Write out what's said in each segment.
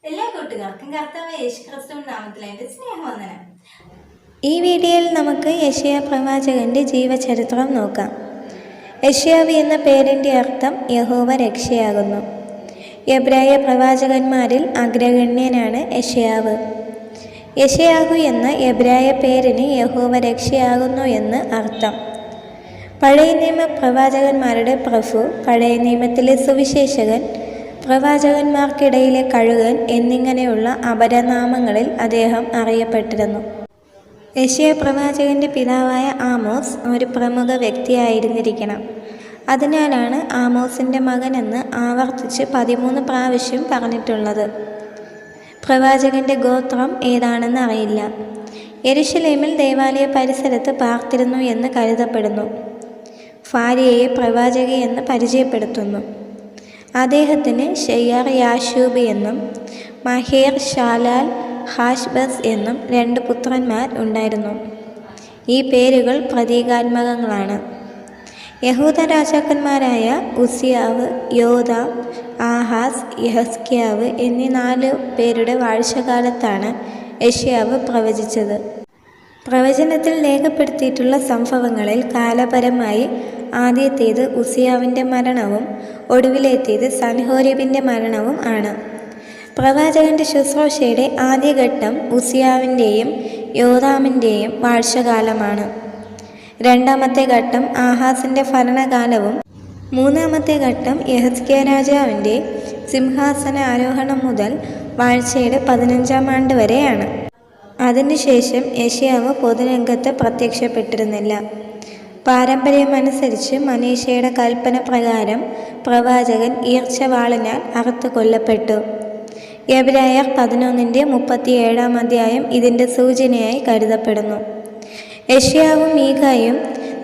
എല്ലാ കൂട്ടുകാർക്കും കർത്താവ് യേശുക്രിസ്തുവിൻ നാമത്തിൽ എൻ്റെ സ്നേഹവന്ദനം. ഈ വീഡിയോയിൽ നമുക്ക് യെശയ്യാ പ്രവാചകന്റെ ജീവചരിത്രം നോക്കാം. യെശയ്യാവ് എന്ന പേരിൻ്റെ അർത്ഥം യഹോവ രക്ഷയാകുന്നു. എബ്രായ പ്രവാചകന്മാരിൽ അഗ്രഗണ്യനാണ് യെശയ്യാവ്. യെശയ്യാഹു എന്ന എബ്രായ പേരിന് യഹോവ രക്ഷയാകുന്നു എന്ന് അർത്ഥം. പഴയ നിയമ പ്രവാചകന്മാരുടെ പ്രഭു, പഴയ നിയമത്തിലെ സുവിശേഷകൻ, പ്രവാചകന്മാർക്കിടയിലെ കഴുകൻ എന്നിങ്ങനെയുള്ള അപരനാമങ്ങളിൽ അദ്ദേഹം അറിയപ്പെട്ടിരുന്നു. യെശയ്യാ പ്രവാചകന്റെ പിതാവായ ആമോസ് ഒരു പ്രമുഖ വ്യക്തിയായിരുന്നിരിക്കണം. അതിനാലാണ് ആമോസിൻ്റെ മകനെന്ന് ആവർത്തിച്ച് 13 പ്രാവശ്യം പറഞ്ഞിട്ടുള്ളത്. പ്രവാചകന്റെ ഗോത്രം ഏതാണെന്ന് അറിയില്ല. യെരുശലേമിൽ ദേവാലയ പരിസരത്ത് പാർത്തിരുന്നു എന്ന് കരുതപ്പെടുന്നു. ഭാര്യയെ പ്രവാചകയെന്ന് പരിചയപ്പെടുത്തുന്നു. അദ്ദേഹത്തിന് ഷെയർ യാശൂബ് എന്നും മഹേർ ഷാലാൽ ഹാഷ്ബസ് എന്നും 2 പുത്രന്മാർ ഉണ്ടായിരുന്നു. ഈ പേരുകൾ പ്രതീകാത്മകങ്ങളാണ്. യഹൂദ രാജാക്കന്മാരായ ഉസിയാവ്, യോഥാം, ആഹാസ്, യെഹിസ്കീയാവ് എന്നീ 4 പേരുടെ വാഴ്ചകാലത്താണ് യെശയ്യാവ് പ്രവചിച്ചത്. പ്രവചനത്തിൽ രേഖപ്പെടുത്തിയിട്ടുള്ള സംഭവങ്ങളിൽ കാലപരമായി ആദ്യത്തേത് ഉസിയാവിൻ്റെ മരണവും ഒടുവിലെത്തിയത് സൻഹോരീബിൻ്റെ മരണവും ആണ്. പ്രവാചകന്റെ ശുശ്രൂഷയുടെ ആദ്യഘട്ടം ഉസിയാവിൻ്റെയും യോഥാമിൻ്റെയും വാഴ്ചകാലമാണ്. രണ്ടാമത്തെ ഘട്ടം ആഹാസിൻ്റെ ഭരണകാലവും മൂന്നാമത്തെ ഘട്ടം യെഹിസ്കീയാ രാജാവിൻ്റെ സിംഹാസന ആരോഹണം മുതൽ വാഴ്ചയുടെ 15-ാം ആണ്ട് വരെയാണ്. അതിനുശേഷം യെശയ്യാവ് പൊതുരംഗത്ത് പ്രത്യക്ഷപ്പെട്ടിരുന്നില്ല. പാരമ്പര്യമനുസരിച്ച് മനീഷയുടെ കൽപ്പന പ്രകാരം പ്രവാചകൻ ഈർച്ചവാളിനാൽ അറുത്ത് കൊല്ലപ്പെട്ടു. എബ്രായർ 11-37 അധ്യായം ഇതിൻ്റെ സൂചനയായി കരുതപ്പെടുന്നു. യെശയ്യാവും മീഖയും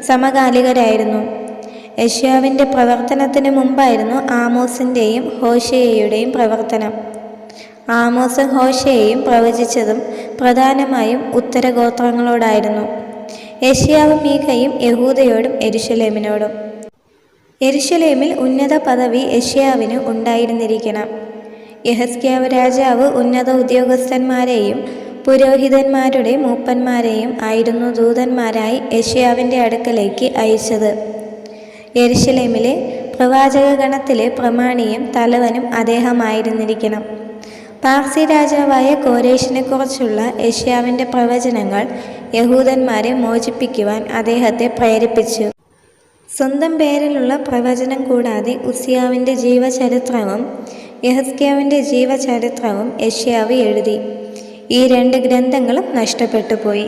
സമകാലികരായിരുന്നു. യെശയ്യാവിൻ്റെ പ്രവർത്തനത്തിന് മുമ്പായിരുന്നു ആമോസിൻ്റെയും ഹോശേയയുടെയും പ്രവർത്തനം. ആമോസും ഹോശേയയും പ്രവചിച്ചതും പ്രധാനമായും ഉത്തരഗോത്രങ്ങളോടായിരുന്നു. യെശയ്യാവും മീഖയും യഹൂദയോടും യെരുശലേമിനോടും. യെരുശലേമിൽ ഉന്നത പദവി യെശയ്യാവിന് ഉണ്ടായിരുന്നിരിക്കണം. യെഹിസ്കീയാവ് രാജാവ് ഉന്നത ഉദ്യോഗസ്ഥന്മാരെയും പുരോഹിതന്മാരുടെ മൂപ്പന്മാരെയും ആയിരുന്നു ദൂതന്മാരായി യെശയ്യാവിൻ്റെ അടുക്കലേക്ക് അയച്ചത്. യെരുശലേമിലെ പ്രവാചകഗണത്തിലെ പ്രമാണിയും തലവനും അദ്ദേഹമായിരുന്നിരിക്കണം. പാർസി രാജാവായ കോരേശിനെക്കുറിച്ചുള്ള യെശയ്യാവിൻ്റെ പ്രവചനങ്ങൾ യഹൂദന്മാരെ മോചിപ്പിക്കുവാൻ അദ്ദേഹത്തെ പ്രേരിപ്പിച്ചു. സ്വന്തം പേരിലുള്ള പ്രവചനം കൂടാതെ ഉസിയാവിൻ്റെ ജീവചരിത്രവും യെഹിസ്കീയാവിൻ്റെ ജീവചരിത്രവും യെശയ്യാവ് എഴുതി. ഈ 2 ഗ്രന്ഥങ്ങളും നഷ്ടപ്പെട്ടു പോയി.